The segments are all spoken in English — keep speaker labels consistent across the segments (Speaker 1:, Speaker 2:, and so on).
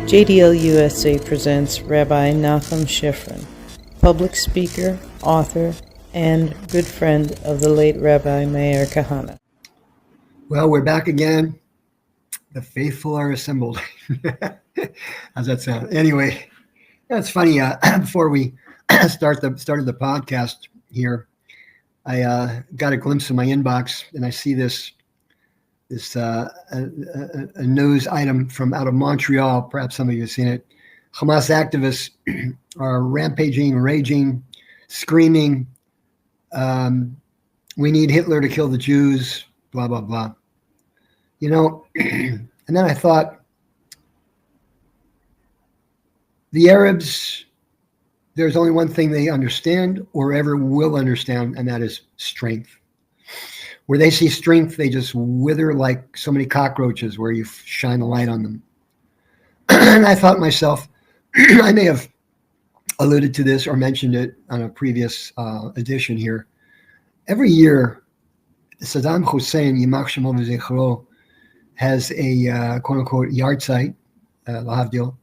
Speaker 1: JDL USA presents Rabbi Nachum Shifren, public speaker, author, and good friend of the late Rabbi Meir Kahana.
Speaker 2: Well, we're back again. The faithful are assembled. How's that sound? Anyway, it's funny. Before we started the podcast here, I got a glimpse of my inbox, and I see this a news item from out of Montreal. Perhaps some of you have seen it. Hamas activists are rampaging, raging, screaming, "We need Hitler to kill the Jews," blah, blah, blah. You know, and then I thought, the Arabs, there's only one thing they understand or ever will understand, and that is strength. Where they see strength, they just wither like so many cockroaches where you shine a light on them. And I thought to myself, I may have alluded to this or mentioned it on a previous edition here. Every year, Saddam Hussein, Yimach Shemo v'Zichro, has a quote-unquote yard site, Lahavdil,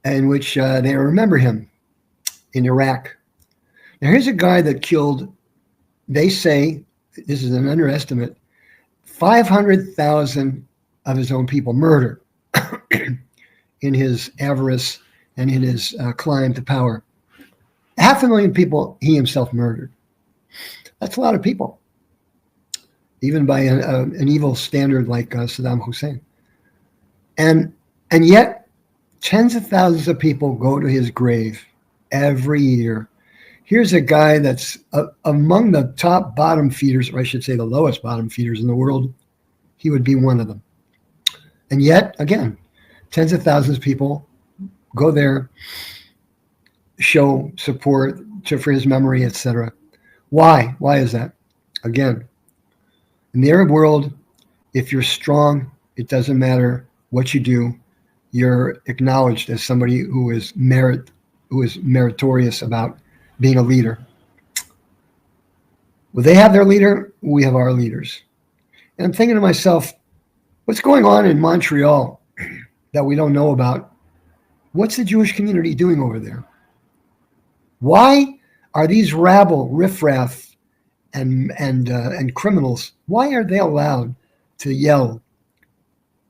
Speaker 2: in which they remember him in Iraq. Now, here's a guy that killed, they say, this is an underestimate, 500,000 of his own people murdered in his avarice and in his climb to power. 500,000 people he himself murdered. That's a lot of people, even by an evil standard like Saddam Hussein. And yet, tens of thousands of people go to his grave every year. Here's a guy that's among the top bottom feeders, or I should say the lowest bottom feeders in the world. He would be one of them. And yet, again, tens of thousands of people go there, show support for his memory, etc. Why? Why is that? Again, in the Arab world, if you're strong, it doesn't matter what you do. You're acknowledged as somebody who is meritorious about being a leader. Well, they have their leader, we have our leaders. And I'm thinking to myself, what's going on in Montreal that we don't know about? What's the Jewish community doing over there? Why are these rabble, riffraff, and criminals, why are they allowed to yell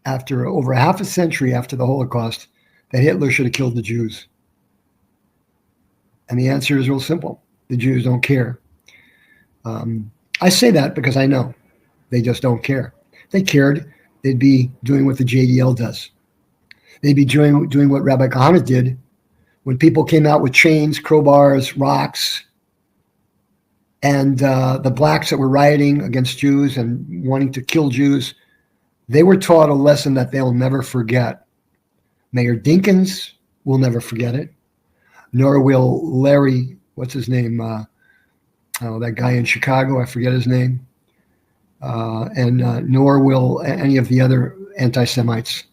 Speaker 2: after over half a century after the Holocaust that Hitler should have killed the Jews? And the answer is real simple. The Jews don't care. I say that because I know they just don't care. If they cared, they'd be doing what the JDL does. They'd be doing what Rabbi Kahana did when people came out with chains, crowbars, rocks, and the blacks that were rioting against Jews and wanting to kill Jews. They were taught a lesson that they'll never forget. Mayor Dinkins will never forget it. Nor will Larry, what's his name? That guy in Chicago, I forget his name. Nor will any of the other anti-Semites.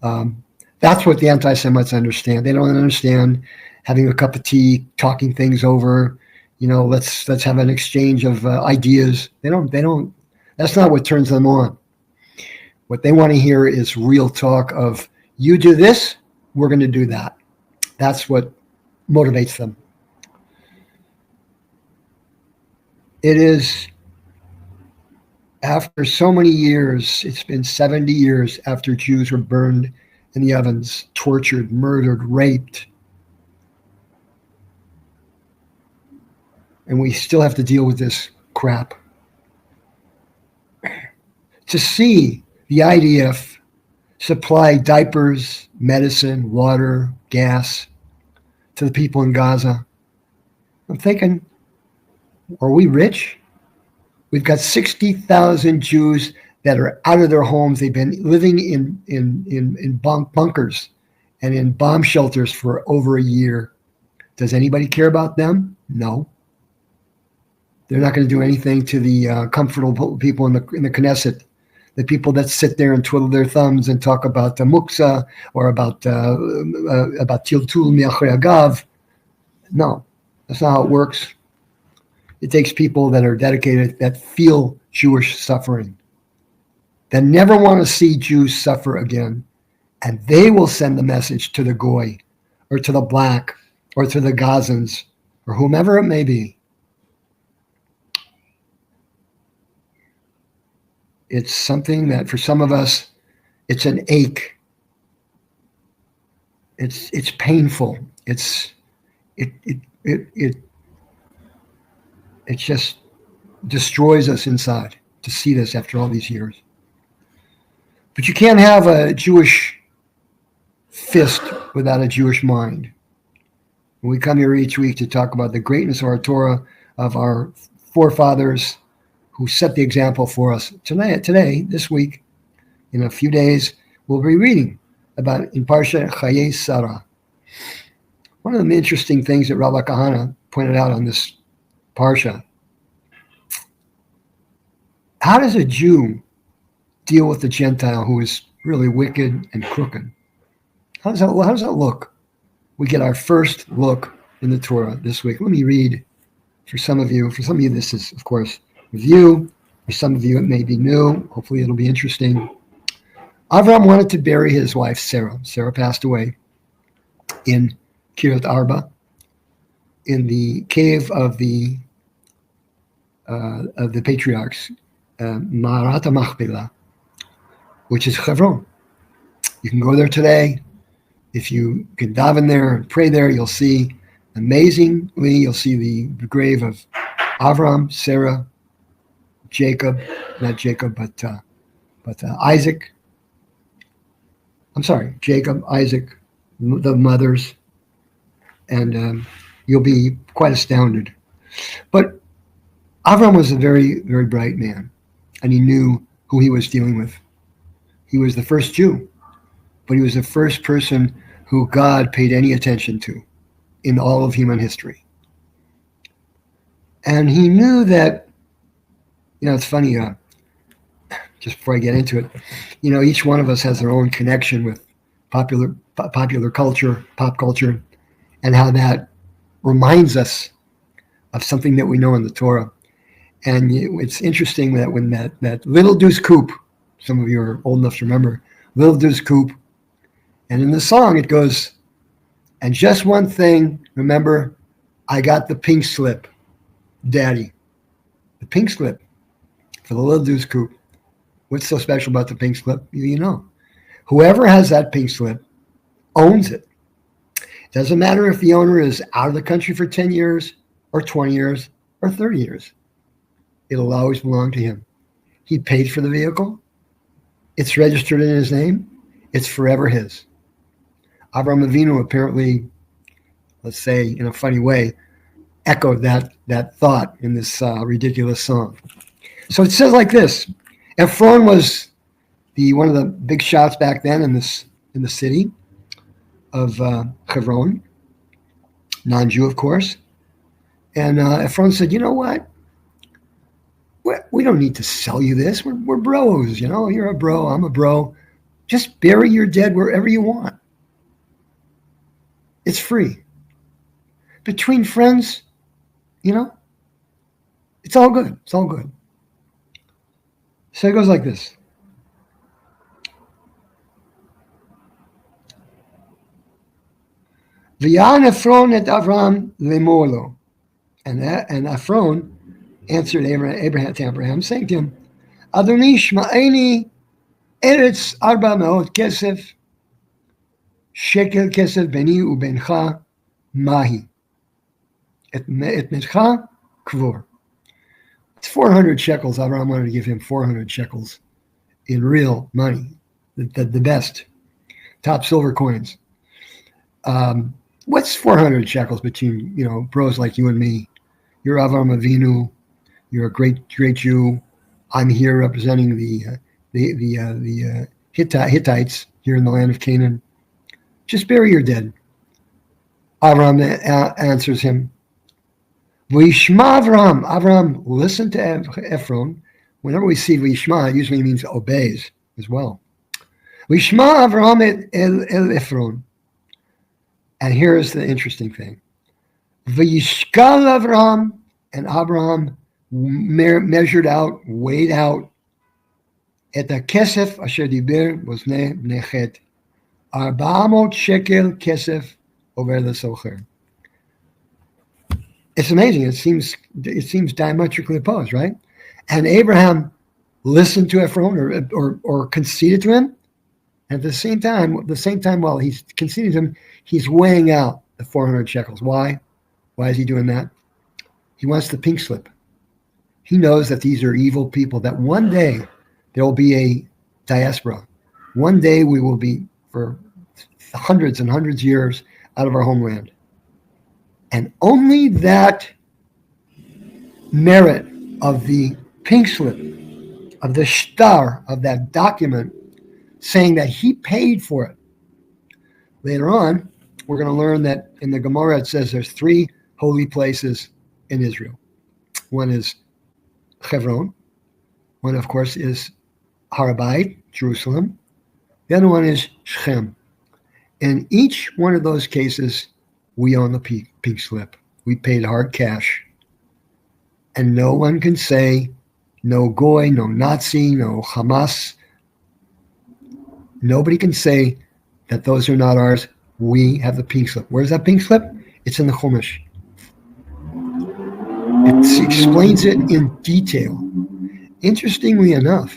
Speaker 2: That's what the anti-Semites understand. They don't understand having a cup of tea, talking things over. You know, let's have an exchange of ideas. They don't. That's not what turns them on. What they want to hear is real talk of, you do this, we're going to do that. That's what motivates them. It is after so many years, it's been 70 years after Jews were burned in the ovens, tortured, murdered, raped. And we still have to deal with this crap. To see the IDF supply diapers, medicine, water, gas to the people in Gaza, I'm thinking, are we rich? We've got 60,000 Jews that are out of their homes. They've been living in bunkers and in bomb shelters for over a year. Does anybody care about them? No. They're not going to do anything to the comfortable people in the Knesset, the people that sit there and twiddle their thumbs and talk about the muksa or about tiltul mi'achrei agav. No, that's not how it works. It takes people that are dedicated, that feel Jewish suffering, that never want to see Jews suffer again, and they will send the message to the Goy, or to the black, or to the Gazans, or whomever it may be. It's something that for some of us, it's an ache. It's painful. It just destroys us inside to see this after all these years. But you can't have a Jewish fist without a Jewish mind. We come here each week to talk about the greatness of our Torah, of our forefathers who set the example for us. Today, this week, in a few days, we'll be reading about in Parsha CHAYEI Sarah. One of the interesting things that Rabbi Kahana pointed out on this Parsha, how does a Jew deal with the Gentile who is really wicked and crooked? How does that look? We get our first look in the Torah this week. Let me read for some of you. For some of you, this is, of course, review. For some of you, it may be new. Hopefully, it'll be interesting. Avraham wanted to bury his wife, Sarah. Sarah passed away in Kiryat Arba, in the cave of the patriarchs, Ma'arat HaMachpelah, which is Hebron. You can go there today. If you can daven there and pray there, you'll see, amazingly, you'll see the grave of Avraham, Sarah, Jacob, not Jacob, but Isaac. I'm sorry, Jacob, Isaac, the mothers, and you'll be quite astounded. But Avraham was a very, very bright man, and he knew who he was dealing with. He was the first Jew, but he was the first person who God paid any attention to in all of human history. And he knew that, it's funny, just before I get into it, each one of us has their own connection with popular culture, pop culture, and how that reminds us of something that we know in the Torah. And it's interesting that when that little deuce coupe, some of you are old enough to remember, little deuce coupe, and in the song it goes, and just one thing, remember, I got the pink slip, Daddy. The pink slip for the little deuce coupe. What's so special about the pink slip? You know. Whoever has that pink slip owns it. Doesn't matter if the owner is out of the country for 10 years or 20 years or 30 years. It'll always belong to him. He paid for the vehicle. It's registered in his name. It's forever his. Avraham Avinu apparently, let's say in a funny way, echoed that thought in this ridiculous song. So it says like this. Ephron was one of the big shots back then in the city of Hebron, non-Jew, of course. And Ephron said, you know what? We don't need to sell you this. We're bros, You're a bro. I'm a bro. Just bury your dead wherever you want. It's free. Between friends, it's all good. It's all good. So it goes like this. V'yan Ephron et Avraham lemorlo. And Ephron answered Abraham to Abraham, saying to him, Adoni shma'eni eretz 400 kesef, shekel kesef beni ubencha mahi. Et metcha kvor. It's 400 shekels. Avraham wanted to give him 400 shekels in real money, the best, top silver coins. What's 400 shekels between, bros like you and me? You're Avraham Avinu. You're a great Jew. I'm here representing the Hittites here in the land of Canaan. Just bury your dead. Avraham answers him. V'yishma Avraham. Avraham listened to Ephron. Whenever we see V'yishma, it usually means obeys as well. V'yishma Avraham el Ephron. And here's the interesting thing. V'yishkal Avraham, and Abraham measured out, weighed out, et hakesef asher diber bozne bnei chet, 400 shekel kesef over the socher. It's amazing. It seems diametrically opposed, right? And Abraham listened to Ephron or conceded to him. And at the same time, while he's conceding to him, he's weighing out the 400 shekels. Why? Why is he doing that? He wants the pink slip. He knows that these are evil people, that one day there will be a diaspora. One day we will be, for hundreds and hundreds of years, out of our homeland. And only that merit of the pink slip, of the shtar, of that document, saying that he paid for it. Later on, we're going to learn that in the Gemara it says there's 3 holy places in Israel. One is Hebron. One, of course, is Rabbi, Jerusalem. The other one is Shechem. In each one of those cases, we own the pink slip. We paid hard cash. And no one can say, no Goy, no Nazi, no Hamas. Nobody can say that those are not ours. We have the pink slip. Where's that pink slip? It's in the Chumash. It explains it in detail. Interestingly enough,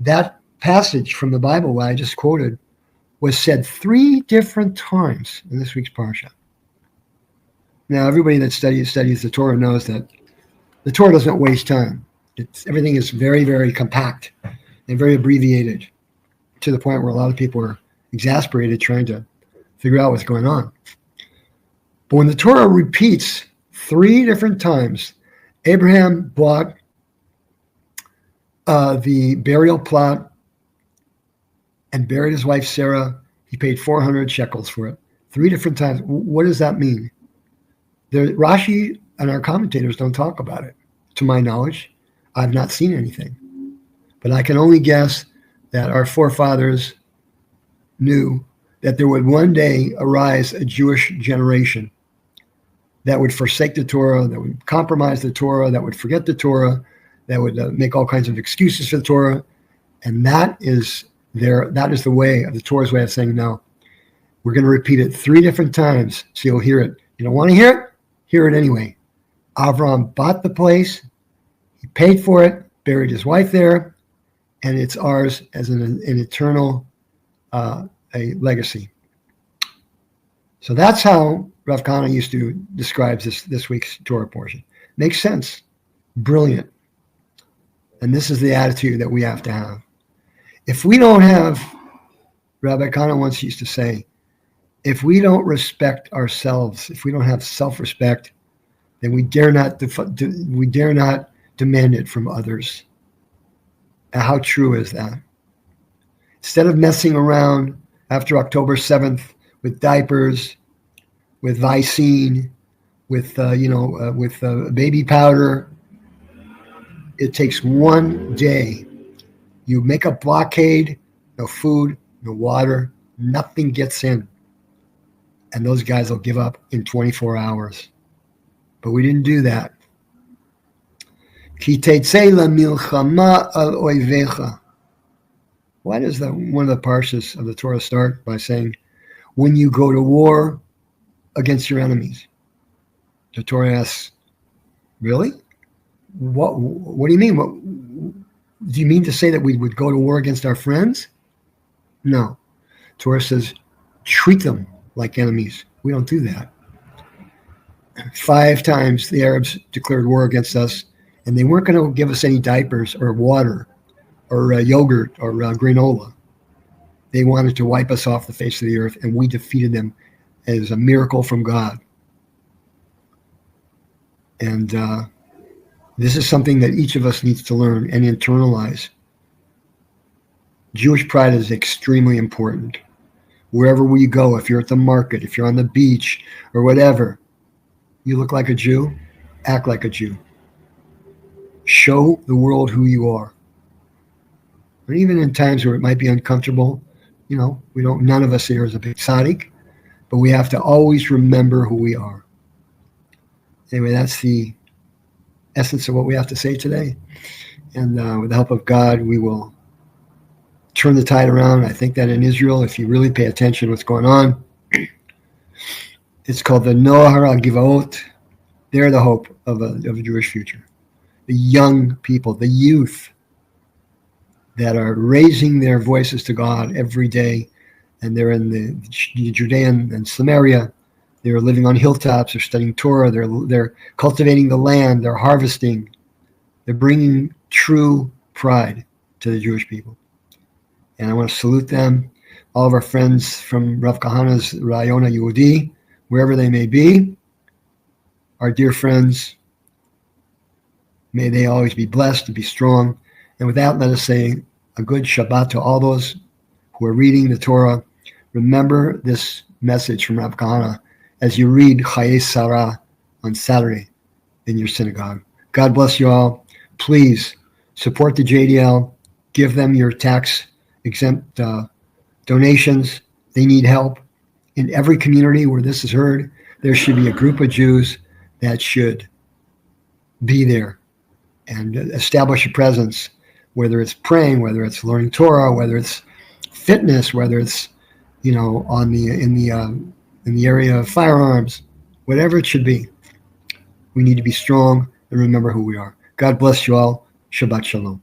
Speaker 2: that passage from the Bible that I just quoted was said 3 different times in this week's parsha. Now, everybody that studies the Torah knows that the Torah doesn't waste time. Everything is very, very compact and very abbreviated, to the point where a lot of people are exasperated trying to figure out what's going on. But when the Torah repeats 3 different times, Abraham bought the burial plot and buried his wife Sarah. He paid 400 shekels for it. 3 different times. What does that mean? Rashi and our commentators don't talk about it. To my knowledge, I've not seen anything. But I can only guess that our forefathers knew that there would one day arise a Jewish generation that would forsake the Torah, that would compromise the Torah, that would forget the Torah, that would make all kinds of excuses for the Torah. And that is the way of the Torah's way of saying, no, we're going to repeat it 3 different times so you'll hear it. You don't want to hear it? Hear it anyway. Avraham bought the place. He paid for it, buried his wife there, and it's ours as an eternal a legacy. So that's how Rav Kahana used to describe this week's Torah portion. Makes sense. Brilliant. And this is the attitude that we have to have. If we don't have, Rabbi Kahana once used to say, if we don't respect ourselves, if we don't have self-respect, then we dare not demand it from others. And how true is that? Instead of messing around after October 7th with diapers, with Vicine, with baby powder, it takes one day. You make a blockade, no food, no water, nothing gets in. And those guys will give up in 24 hours. But we didn't do that. Ki tetzei lemilchama al oivecha. Why does one of the parshas of the Torah start by saying, when you go to war against your enemies? The Torah asks, really? What do you mean? Do you mean to say that we would go to war against our friends? No. Torah says, treat them like enemies. We don't do that. 5 times the Arabs declared war against us, and they weren't going to give us any diapers or water or yogurt or granola. They wanted to wipe us off the face of the earth, and we defeated them as a miracle from God. And this is something that each of us needs to learn and internalize. Jewish pride is extremely important. Wherever we go, if you're at the market, if you're on the beach or whatever, you look like a Jew, act like a Jew. Show the world who you are. And even in times where it might be uncomfortable, none of us here is a big tzaddik, but we have to always remember who we are. Anyway, that's the essence of what we have to say today. And with the help of God, we will turn the tide around. I think that in Israel, if you really pay attention to what's going on, it's called the Nohar Givaot. They're the hope of a Jewish future. The young people, the youth that are raising their voices to God every day, and they're in the Judean and Samaria. They're living on hilltops. They're studying Torah. They're cultivating the land. They're harvesting. They're bringing true pride to the Jewish people. And I want to salute them, all of our friends from Rav Kahana's Rayona Yehudi, wherever they may be, our dear friends, may they always be blessed and be strong. And with that, let us say a good Shabbat to all those who are reading the Torah. Remember this message from Rav Kahana as you read CHAYEI Sarah on Saturday in your synagogue. God bless you all. Please support the JDL. Give them your tax-exempt donations. They need help. In every community where this is heard, there should be a group of Jews that should be there and establish a presence, whether it's praying, whether it's learning Torah, whether it's fitness, whether it's in the area of firearms, whatever it should be. We need to be strong and remember who we are. God bless you all. Shabbat Shalom.